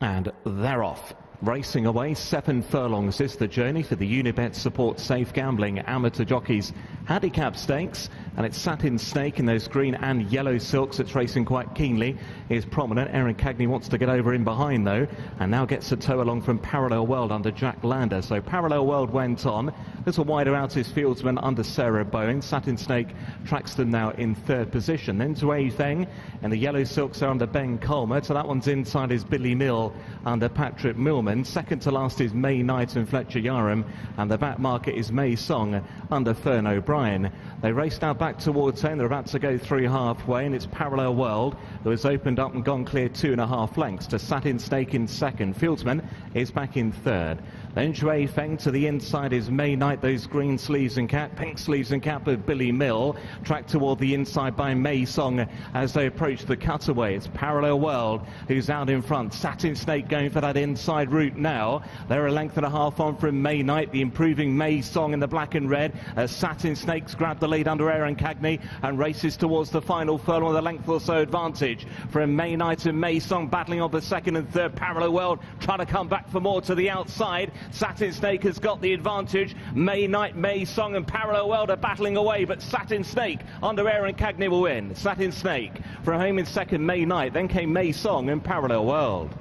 And they're off. Racing away, 7 furlongs is the journey for the Unibet Support Safe Gambling Amateur Jockeys Handicap Stakes, and it's Satin Snake in those green and yellow silks. It's racing quite keenly, is prominent. Aaron Cagney wants to get over in behind though, and now gets a tow along from Parallel World under Jack Lander. So Parallel World went on, a little wider out his fieldsman under Sarah Bowen. Satin Snake tracks them now in 3rd position. Then Zui Feng, and the yellow silks are under Ben Colmer. So that one's inside is Billy Mill under Patrick Millman. Second to last is May Knight and Fletcher Yarham, and the back market is May Song under Fern O'Brien. They race now back towards home. They're about to go through halfway, and it's Parallel World who has opened up and gone clear 2.5 lengths to Satin Snake in 2nd. Fieldsman is back in 3rd. Then Zhui Feng to the inside is May Knight, those green sleeves and cap, pink sleeves and cap of Billy Mill. Tracked toward the inside by May Song as they approach the cutaway. It's Parallel World who's out in front. Satin Snake going for that inside route now. They're a length and a half on from May Knight, the improving May Song in the black and red. As Satin Snakes grab the lead under Aaron Cagney and races towards the final furlong with a length or so advantage from May Knight and May Song, battling on the 2nd and 3rd. Parallel World trying to come back for more to the outside. Satin Snake has got the advantage. May Knight, May Song and Parallel World are battling away, but Satin Snake under Aaron Cagney will win. Satin Snake from home in 2nd, May Knight. Then came May Song and Parallel World.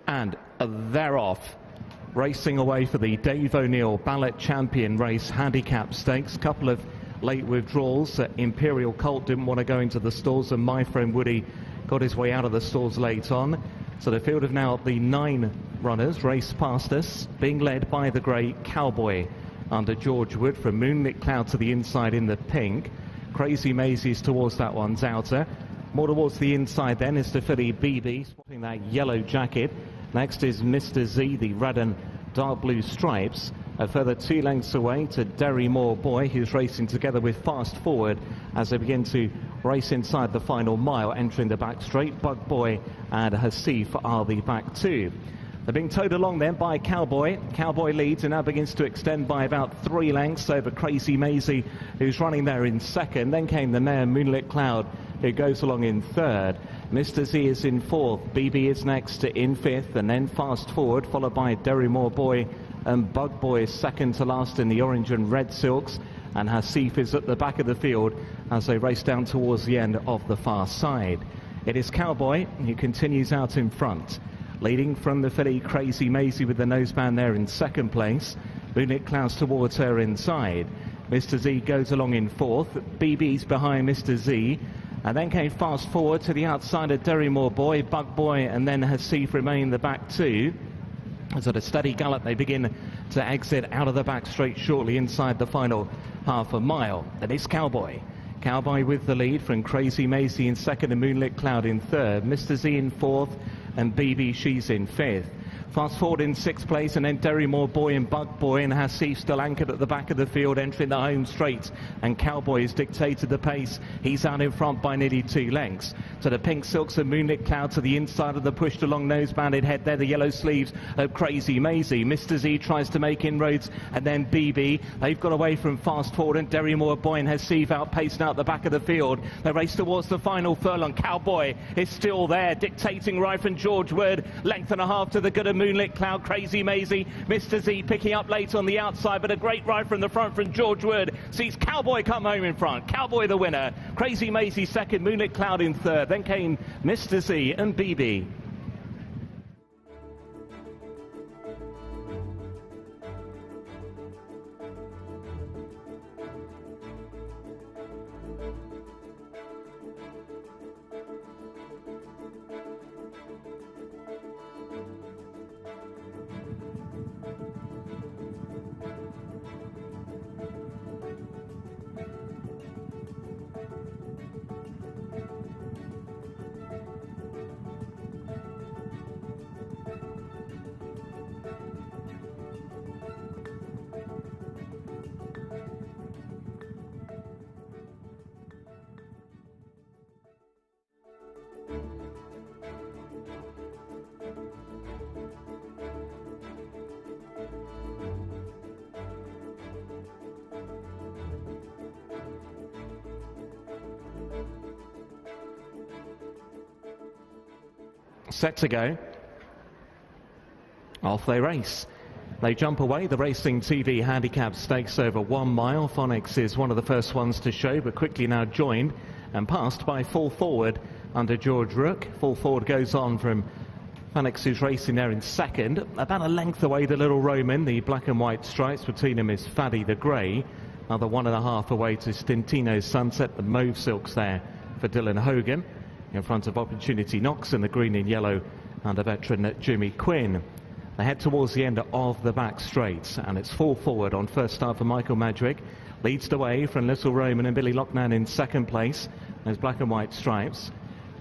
And they're off. Racing away for the Dave O'Neill Ballot Champion Race Handicap Stakes. Couple of late withdrawals. Imperial Colt didn't want to go into the stalls, and my friend Woody got his way out of the stalls late on. So the field of now the 9 runners race past us, being led by the grey Cowboy under George Wood from Moonlit Cloud to the inside in the pink. Crazy Maisie's towards that one's outer. More towards the inside then is the filly BB, spotting that yellow jacket. Next is Mr. Z, the red and dark blue stripes. A further 2 lengths away to Derry Moore Boy, who's racing together with Fast Forward as they begin to race inside the final mile. Entering the back straight, Bug Boy and Hasif are the back 2. They're being towed along then by Cowboy. Cowboy leads and now begins to extend by about 3 lengths over Crazy Maisie, who's running there in 2nd. Then came the mare Moonlit Cloud, who goes along in 3rd. Mr. Z is in 4th. BB is next in 5th, and then Fast Forward, followed by Derry Moore Boy and Bug Boy is 2nd to last in the orange and red silks. And Hasif is at the back of the field as they race down towards the end of the far side. It is Cowboy who continues out in front, leading from the filly Crazy Maisie with the noseband there in 2nd place. Moonlit Clouds towards her inside. Mr. Z goes along in 4th. BB's behind Mr. Z. And then came Fast Forward to the outside of Derry Moore Boy, Bug Boy, and then Hasif remain the back 2. As at a steady gallop, they begin to exit out of the back straight shortly inside the final half a mile. And it's Cowboy. Cowboy with the lead from Crazy Maisie in 2nd and Moonlit Cloud in 3rd. Mr. Z in 4th and BB, she's in 5th. Fast Forward in 6th place, and then Derry Moore Boy and Bug Boy, and Hasif still anchored at the back of the field, entering the home straight, and Cowboy has dictated the pace. He's out in front by nearly 2 lengths. To the pink silks and Moonlit Cloud to the inside of the pushed along nose-banded head there, the yellow sleeves of Crazy Maisie. Mr. Z tries to make inroads, and then BB. They've got away from Fast Forward, and Derry Moore Boy and Hasif outpaced out the back of the field. They race towards the final furlong. Cowboy is still there, dictating right from George Wood. Length and a half to the good of Moonlit Cloud, Crazy Maisie. Mr. Z picking up late on the outside, but a great ride from the front from George Wood. Sees Cowboy come home in front. Cowboy the winner. Crazy Maisie 2nd, Moonlit Cloud in 3rd. Then came Mr. Z and BB. Set to go. Off they race. They jump away. The Racing TV Handicap Stakes over 1 mile. Phonics is one of the first ones to show, but quickly now joined and passed by Full Forward under George Rook. Full Forward goes on from Phonics, who's racing there in second. About a length away, the Little Roman. The black and white stripes between them is Faddy the Grey. Another 1.5 away to Stintino's Sunset. The mauve silks there for Dylan Hogan. In front of Opportunity Knox and the green and yellow under veteran Jimmy Quinn. They head towards the end of the back straight, and it's Full Forward on first start for Michael Madrick. Leads the way from Little Roman and Billy Lochnan in second place. Those black and white stripes.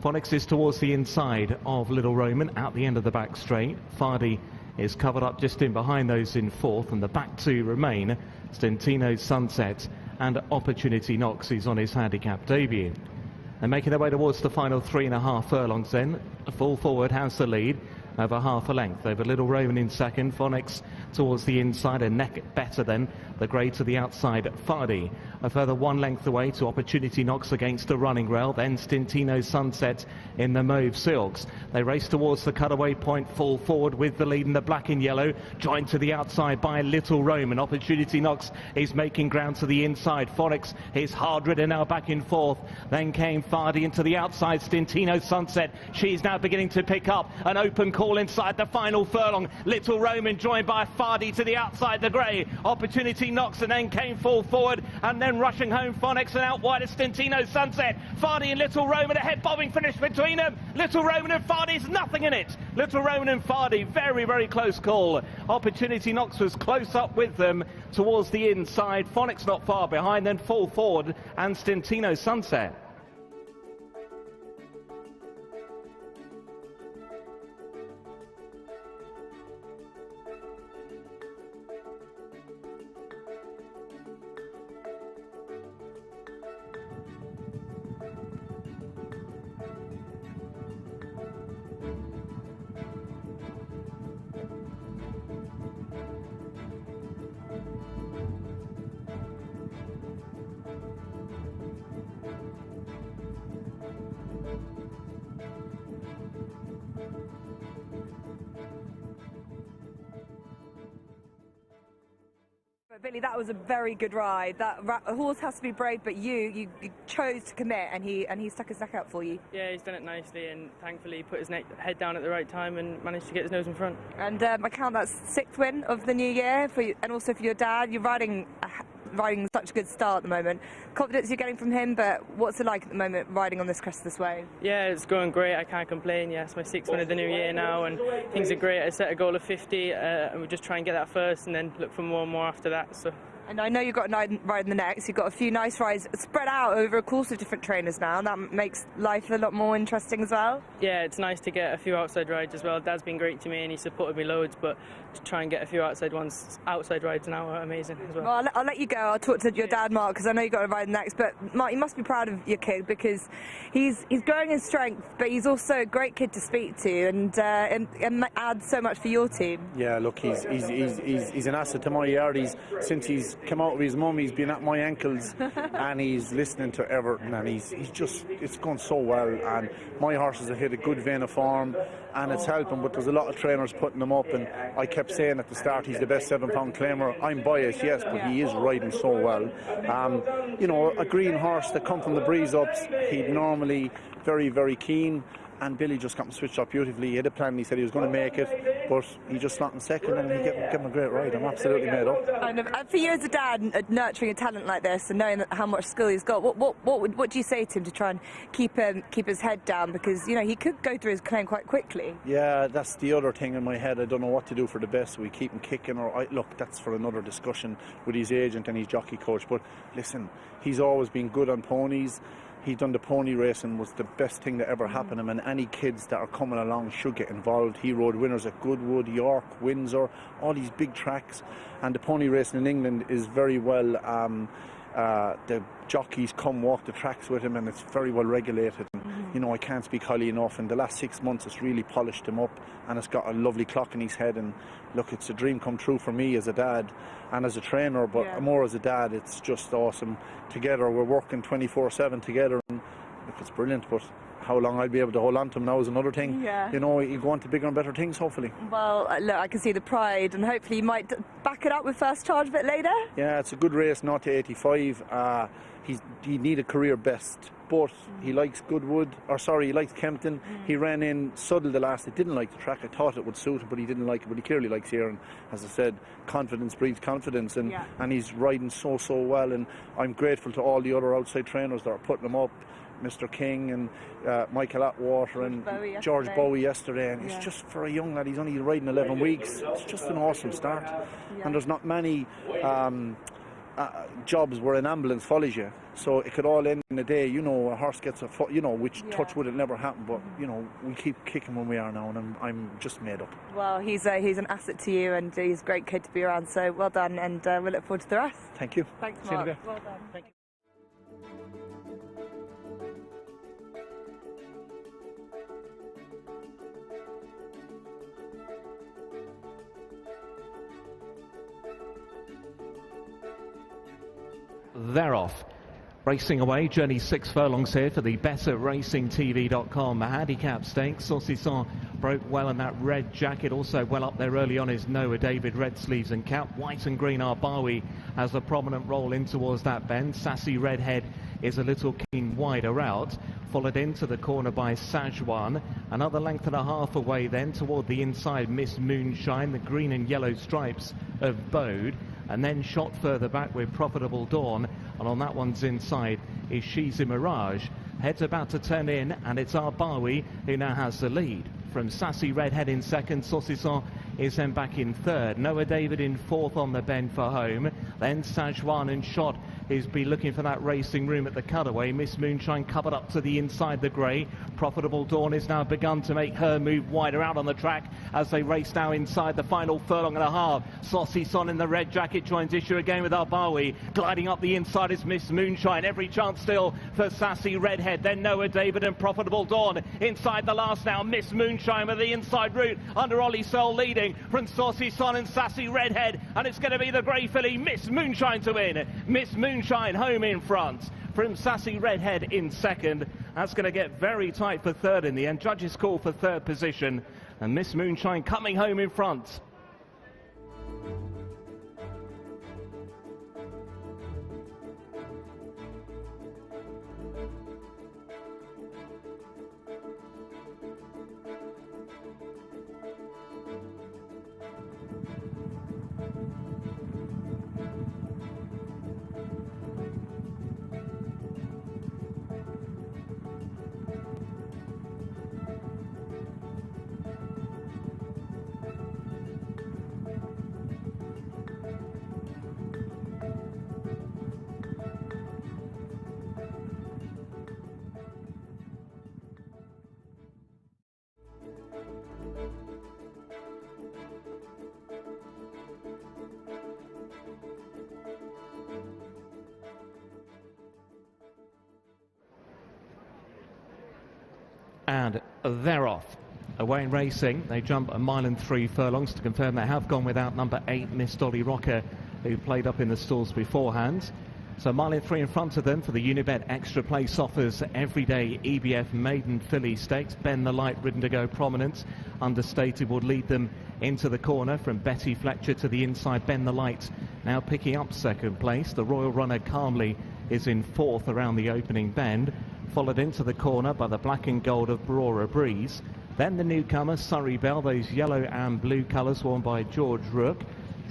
Phonics is towards the inside of Little Roman at the end of the back straight. Fardy is covered up just in behind those in fourth, and the back two remain Stintino's Sunset and Opportunity Knox, who's on his handicap debut. They're making their way towards the final 3.5 furlongs then. Full Forward has the lead over half a length over Little Roman in second. Phonics towards the inside, a neck better than the grey to the outside. Fardy a further 1 length away to Opportunity Knox against the running rail, then Stintino's Sunset in the mauve silks. They race towards the cutaway point. Full Forward with the lead in the black and yellow, joined to the outside by Little Roman. Opportunity Knox is making ground to the inside. Phonics is hard ridden now back in fourth. Then came Fardy into the outside. Stintino's Sunset, she's now beginning to pick up an open call inside the final furlong. Little Roman joined by Fardy to the outside, the grey. Opportunity Knox, and then came Full Forward, and then rushing home Phonics, and out wide is Stintino's Sunset. Fardy and Little Roman, a head bobbing finish between them. Little Roman and Fardy's nothing in it. Little Roman and Fardy, very, very close call. Opportunity Knox was close up with them towards the inside. Phonics not far behind, then Full Forward and Stintino's Sunset. Billy, that was a very good ride. That horse has to be brave, but you chose to commit, and he stuck his neck out for you. Yeah, he's done it nicely, and thankfully he put his head down at the right time and managed to get his nose in front. And I count that's 6th win of the new year for you, and also for your dad. You're riding such a good start at the moment. Confidence you're getting from him, but what's it like at the moment riding on this crest this way? Yeah, it's going great. I can't complain. Yeah, it's my 6th win of the new year now, and things are great. I set a goal of 50, and we just try and get that first, and then look for more and more after that. So. And I know you've got a ride in the next. You've got a few nice rides spread out over a course of different trainers now. That makes life a lot more interesting as well. Yeah, it's nice to get a few outside rides as well. Dad's been great to me and he supported me loads, but to try and get a few outside rides now are amazing as well. Well, I'll let you go. I'll talk to your dad, Mark, because I know you've got a ride next. But Mark, you must be proud of your kid because he's growing in strength, but he's also a great kid to speak to and adds so much for your team. Yeah, look, he's an asset to my yard. Since he's come out with his mum, he's been at my ankles and he's listening to Everton, and it's gone so well, and my horses have hit a good vein of form and it's helping, but there's a lot of trainers putting him up, and I kept saying at the start he's the best 7-pound claimer. I'm biased, yes, but he is riding so well. You know, a green horse that come from the breeze ups, he'd normally very, very keen, and Billy just got him switched up beautifully. He had a plan, he said he was going to make it, but he just slot in second and he gave him a great ride. I'm absolutely made up. And for you as a dad, nurturing a talent like this and knowing how much skill he's got, what do you say to him to try and keep his head down? Because, you know, he could go through his claim quite quickly. Yeah, that's the other thing in my head. I don't know what to do for the best. So we keep him kicking, look, that's for another discussion with his agent and his jockey coach. But listen, he's always been good on ponies. He done the pony racing, was the best thing that ever happened to him, and any kids that are coming along should get involved. He rode winners at Goodwood, York, Windsor, all these big tracks, and the pony racing in England is very well, the jockeys come walk the tracks with him, and it's very well regulated. You know, I can't speak highly enough. In the last 6 months it's really polished him up, and it's got a lovely clock in his head, and look, it's a dream come true for me as a dad and as a trainer, but more as a dad. It's just awesome. Together we're working 24/7 together, and look, it's brilliant. But how long I'll be able to hold on to him now is another thing. Yeah. You know, you go on to bigger and better things, hopefully. Well, look, I can see the pride, and hopefully you might back it up with first charge a bit later. Yeah, it's a good race, not to 85. He needed career best, but he likes Goodwood, he likes Kempton. He ran in Suddle the last. He didn't like the track. I thought it would suit him, but he didn't like it. But he clearly likes here, and as I said, confidence breeds confidence, and he's riding so well. And I'm grateful to all the other outside trainers that are putting him up. Mr. King and Michael Atwater and George Bowie yesterday, and it's just for a young lad, he's only riding 11 weeks. It's just an awesome start, and there's not many jobs where an ambulance follows you, so it could all end in a day. You know, a horse gets which touch would it never happen, but you know, we keep kicking when we are now, and I'm just made up. Well, he's an asset to you, and he's a great kid to be around, so well done, and we'll look forward to the rest. Thank you. Thanks, See you in a Mark. bit. Well done. Thank you. They're off. Racing away, journey 6 furlongs here for the betterracingtv.com handicap stakes. Saucisson broke well in that red jacket. Also well up there early on is Noah David, red sleeves and cap. White and green Arbawi has a prominent roll in towards that bend. Sassy Redhead is a little keen wider out. Followed into the corner by Sajwan. Another length and a half away then toward the inside, Miss Moonshine, the green and yellow stripes of Bode. And then shot further back with Profitable Dawn, and on that one's inside is She's a Mirage. Head's about to turn in, and it's Arbawi who now has the lead. From Sassy Redhead in second, Saucisson is then back in third. Noah David in fourth on the bend for home. Then Sajwan and Shot is be looking for that racing room at the cutaway. Miss Moonshine covered up to the inside the grey. Profitable Dawn has now begun to make her move wider out on the track as they race now inside the final furlong and a half. Saucisson in the red jacket joins issue again with Arbawi. Gliding up the inside is Miss Moonshine. Every chance still for Sassy Redhead. Then Noah David and Profitable Dawn inside the last now. Miss Moonshine with the inside route under Ollie Searle leading from Saucisson and Sassy Redhead, and it's going to be the grey filly Miss Moonshine to win. Miss Moonshine home in front from Sassy Redhead in second. That's going to get very tight for third in the end. Judges call for third position, and Miss Moonshine coming home in front. And they're off. Away in racing, they jump 1 mile and 3 furlongs to confirm they have gone without number 8, Miss Dolly Rocker, who played up in the stalls beforehand. So 1 mile and 3 in front of them for the Unibet Extra Place offers everyday EBF Maiden Filly Stakes. Ben the Light ridden to go prominence. Understated will lead them into the corner from Betty Fletcher to the inside. Ben the Light now picking up second place. The Royal Runner Calmly is in fourth around the opening bend. Followed into the corner by the black and gold of Barora Breeze. Then the newcomer, Surrey Bell, those yellow and blue colours worn by George Rook.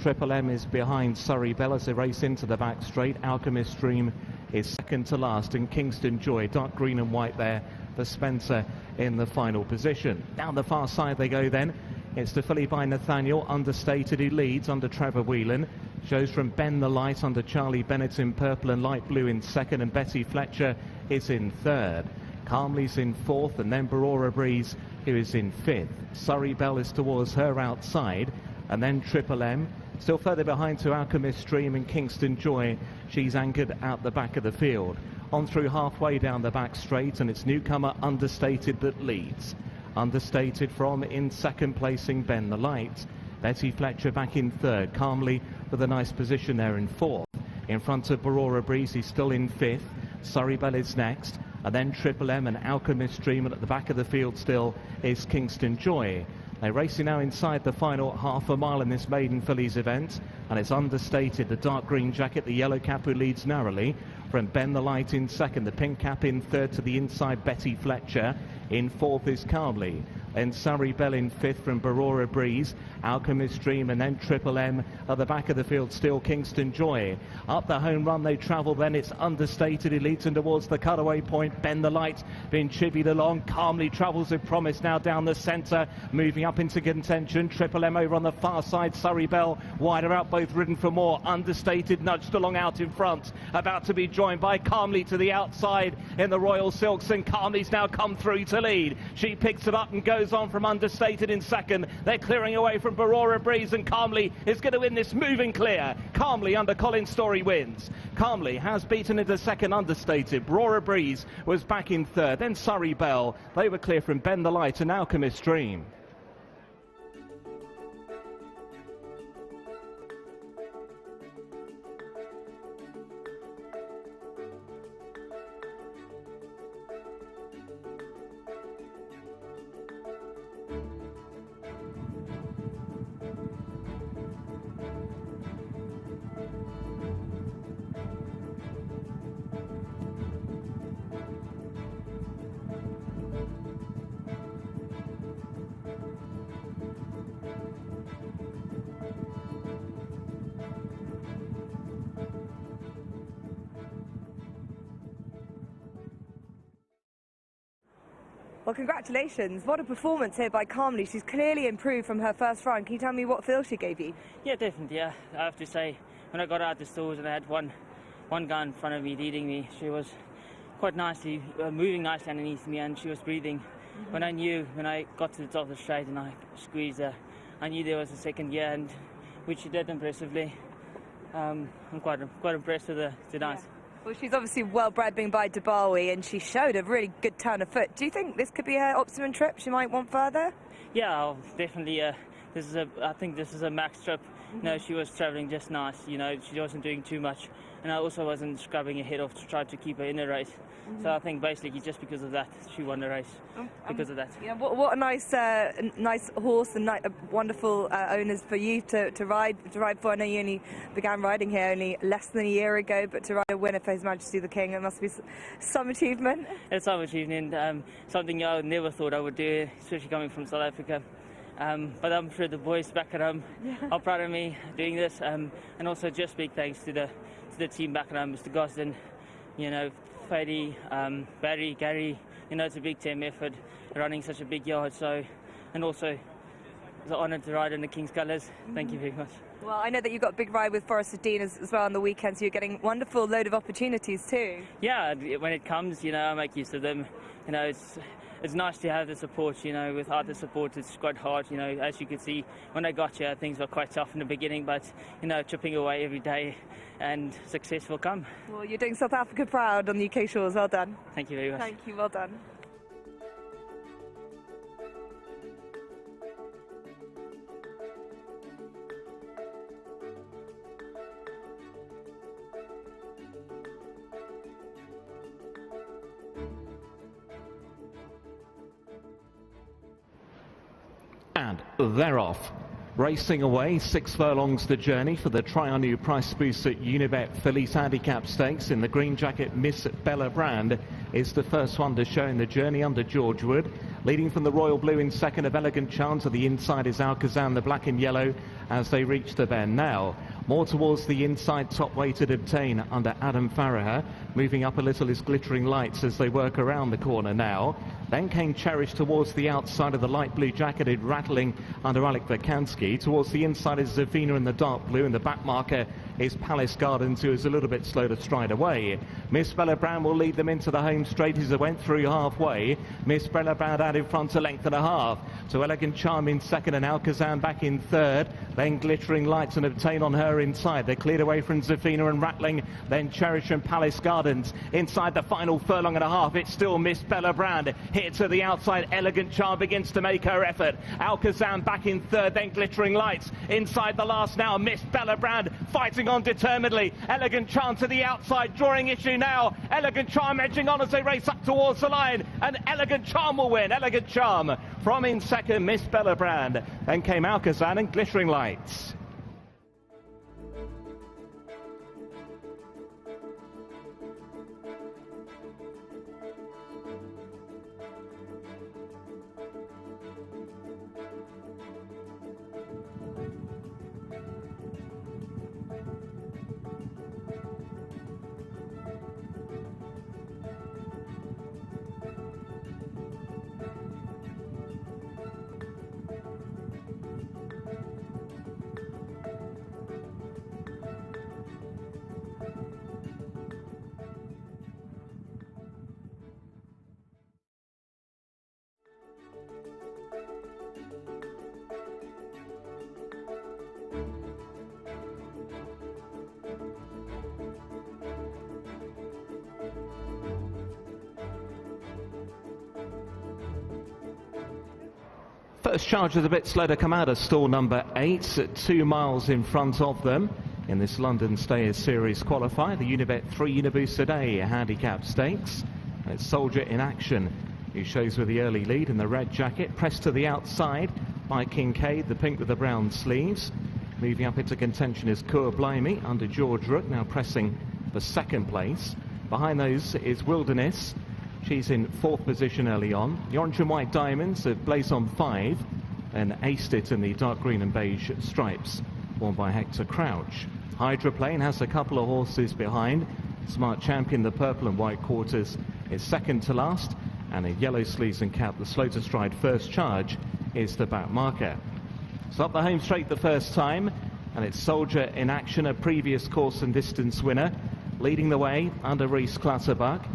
Triple M is behind Surrey Bell as they race into the back straight. Alchemist Dream is second to last, and Kingston Joy, dark green and white there for Spencer in the final position. Down the far side they go then. It's the filly by Nathaniel, Understated, who leads under Trevor Whelan. Shows from Ben the Light under Charlie Bennett in purple and light blue in second, and Betty Fletcher is in third. Calmly's in fourth, and then Barora Breeze, who is in fifth. Surrey Bell is towards her outside, and then Triple M. Still further behind to Alchemist Stream and Kingston Joy. She's anchored out the back of the field. On through halfway down the back straight, and it's newcomer Understated that leads. Understated from in second placing Ben the Light. Betty Fletcher back in third. Calmly with a nice position there in fourth. In front of Barora Breeze, he's still in fifth. Surrey Bell is next. and then Triple M and Alchemist Dream, and at the back of the field still is Kingston Joy. They're racing now inside the final half a mile in this maiden fillies event, and it's understated. The dark green jacket, the yellow cap, who leads narrowly from Ben the Light in second, the pink cap in third, to the inside Betty Fletcher. In fourth is Calmly, then Surrey Bell in fifth from Barora Breeze, Alchemist Dream, and then Triple M at the back of the field still Kingston Joy. Up the home run they travel, then it's understated. He leads in towards the cutaway point. Ben the Light being chivied along. Calmly travels with promise now down the centre, moving up into contention. Triple M over on the far side. Surrey Bell wider out, both ridden for more. Understated nudged along out in front, about to be joined by Calmly to the outside in the Royal Silks, and Calmly's now come through to lead. She picks it up and goes on from Understated in second. They're clearing away from Barora Breeze, and Calmly is going to win this moving clear. Calmly under Colin Story wins. Calmly has beaten into second Understated. Barora Breeze was back in third. Then Surrey Bell. They were clear from Ben the Light and Alchemist Dream. Well, congratulations. What a performance here by Calmly. She's clearly improved from her first run. Can you tell me what feel she gave you? Yeah, definitely, yeah. I have to say, when I got out the stalls and I had one guy in front of me leading me, she was quite nicely, moving nicely underneath me, and she was breathing. When I got to the top of the straight and I squeezed her, I knew there was a second gear, and which she did impressively. I'm quite impressed with her tonight. Yeah. Well, she's obviously well bred, being by Dubawi, and she showed a really good turn of foot. Do you think this could be her optimum trip? She might want further? Yeah, I'll definitely. I think this is a max trip. No, she was travelling just nice. You know, she wasn't doing too much, and I also wasn't scrubbing her head off to try to keep her in the race. So I think basically just because of that, she won the race. Because of that. Yeah, what a nice horse, and wonderful owners for you to ride for. I know you only began riding here only less than a year ago, but to ride a winner for His Majesty the King, it must be some achievement. It's some achievement. Something I never thought I would do, especially coming from South Africa. But I'm sure the boys back at home are proud of me doing this, and also just big thanks to the team back at home, Mr. Gosden, you know, Fady, Barry, Gary. You know, it's a big team effort running such a big yard. So, and also it's an honour to ride in the King's colours. Thank you very much. Well, I know that you got a big ride with Forest of Dean as well on the weekend, so you're getting a wonderful load of opportunities too. Yeah, when it comes, you know, I make use of them. You know, it's nice to have the support. You know, without the support, it's quite hard. You know, as you can see, when I got here, things were quite tough in the beginning, but you know, chipping away every day, and success will come. Well, you're doing South Africa proud on the UK shores. Well done. Thank you very much. Thank you. Well done. And they're off. Racing away, 6 furlongs the journey for the Try On You price boost at Unibet Fillies Handicap Stakes. In the green jacket, Miss Bella Brand is the first one to show in the journey under George Wood. Leading from the Royal Blue in second of Elegant Charm. To the inside is Alcazan, the black and yellow, as they reach the bend. Now, more towards the inside, top weighted Obtain under Adam Farraher. Moving up a little is Glittering Lights as they work around the corner now. Then came Cherish towards the outside of the light blue jacketed, Rattling under Alec Verkansky. Towards the inside is Zavina in the dark blue, and the back marker is Palace Gardens, who is a little bit slow to stride away. Miss Bella Brown will lead them into the home straight as they went through halfway. Miss Bella Brown out in front, a length and a half. To Elegant Charm in second, and Alcazan back in third. Then Glittering Lights and Obtain on her inside. They're cleared away from Zavina and Rattling. Then Cherish and Palace Gardens. Inside the final furlong and a half, it's still Miss Bella Brand. Here to the outside, Elegant Charm begins to make her effort. Alcazan back in third, then Glittering Lights. Inside the last now, Miss Bella Brand fighting on determinedly. Elegant Charm to the outside, drawing issue now. Elegant Charm edging on as they race up towards the line, and Elegant Charm will win. Elegant Charm from in second, Miss Bellabrand. Then came Alcazan and Glittering Lights. First charge is a bit slow to come out of stall number 8, at 2 miles in front of them in this London Stayers Series qualifier, the Unibet 3 Uniboost Today handicap stakes. And it's Soldier in Action who shows with the early lead in the red jacket, pressed to the outside by Kincaid, the pink with the brown sleeves. Moving up into contention is Coeur Blimey under George Rook, now pressing for second place. Behind those is Wilderness. She's in 4th position early on. The orange and white diamonds of Blazon 5 and aced it in the dark green and beige stripes worn by Hector Crouch. Hydroplane has a couple of horses behind. Smart Champion, the purple and white quarters, is second to last, and in yellow sleeves and cap, the slow to stride First Charge is the back marker. So up the home straight the first time, and it's Soldier in Action, a previous course and distance winner, leading the way under Reese Clutterbuck.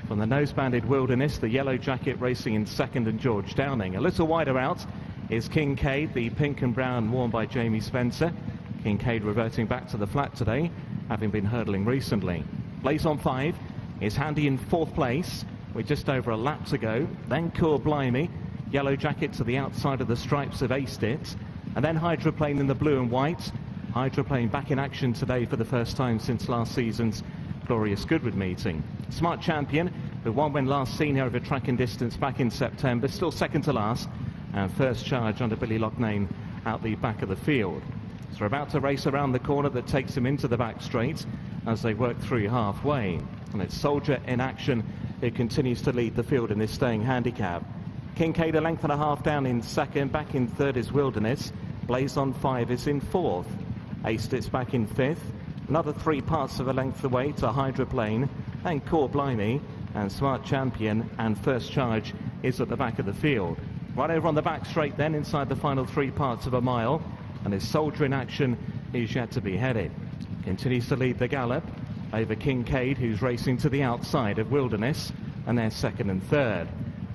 From the nose-banded Wilderness, the yellow jacket racing in second, and George Downing. A little wider out is Kincaid, the pink and brown worn by Jamie Spencer. Kincaid reverting back to the flat today, having been hurdling recently. Blazon 5 is handy in 4th place with just over a lap to go. Then Coeur Blimey, yellow jacket to the outside of the stripes of Aced It. And then Hydroplane in the blue and white. Hydroplane back in action today for the first time since last season's Glorious Goodwood meeting. Smart Champion, with one win last seen here over track and distance back in September, still second to last, and First Charge under Billy Loughnane out the back of the field. So we're about to race around the corner that takes him into the back straight as they work through halfway. And it's Soldier in Action who continues to lead the field in this staying handicap. Kincaid a length and a half down in second, back in third is Wilderness. Blazon 5 is in 4th. Aced It's back in 5th. Another 3 parts of a length away to Hydroplane, and Coeur Blimey, and Smart Champion, and First Charge is at the back of the field. Right over on the back straight then, inside the final 3 parts of a mile, and his Soldier in Action is yet to be headed. Continues to lead the gallop over Kincaid, who's racing to the outside of Wilderness, and they're second and third.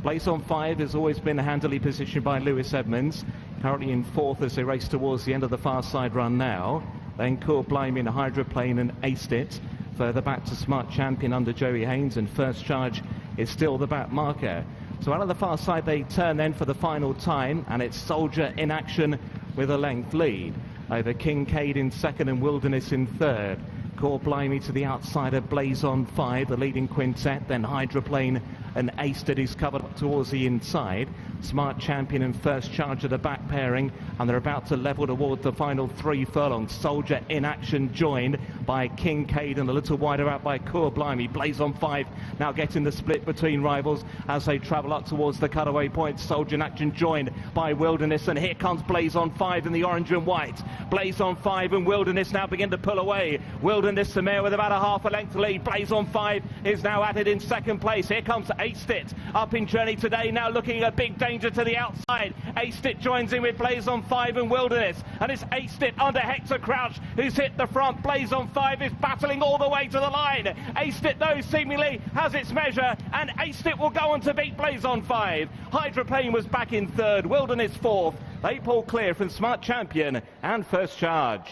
Blazon 5 has always been handily positioned by Lewis Edmonds, currently in 4th as they race towards the end of the far side run now. Then Coeur Blimey in Hydroplane and Aced It. Further back to Smart Champion under Joey Haynes, and First Charge is still the back marker. So out of the far side they turn then for the final time, and it's Soldier in Action with a length lead over Kincaid in second and Wilderness in third. Coeur Blimey to the outside of Blazon 5, the leading quintet, then Hydroplane and Aced It is covered up towards the inside. Smart Champion and First Charge are the back pairing, and they're about to level toward the final 3 furlongs. Soldier in Action joined by Kincaid and a little wider out by Coeur Blimey. Blazon 5 now getting the split between rivals as they travel up towards the cutaway point. Soldier in Action joined by Wilderness, and here comes Blazon 5 in the orange and white. Blazon 5 and Wilderness now begin to pull away. Wilderness the mare with about a half a length lead. Blazon 5 is now at it in second place. Here comes Aced It up in journey today, now looking at big danger to the outside. Aced It joins in with Blazon 5 and Wilderness, and it's Aced It under Hector Crouch who's hit the front. Blazon 5 is battling all the way to the line. Aced It though seemingly has its measure, and Aced It will go on to beat Blazon 5. Hydroplane was back in third, Wilderness 4th. They pull clear from Smart Champion and First Charge.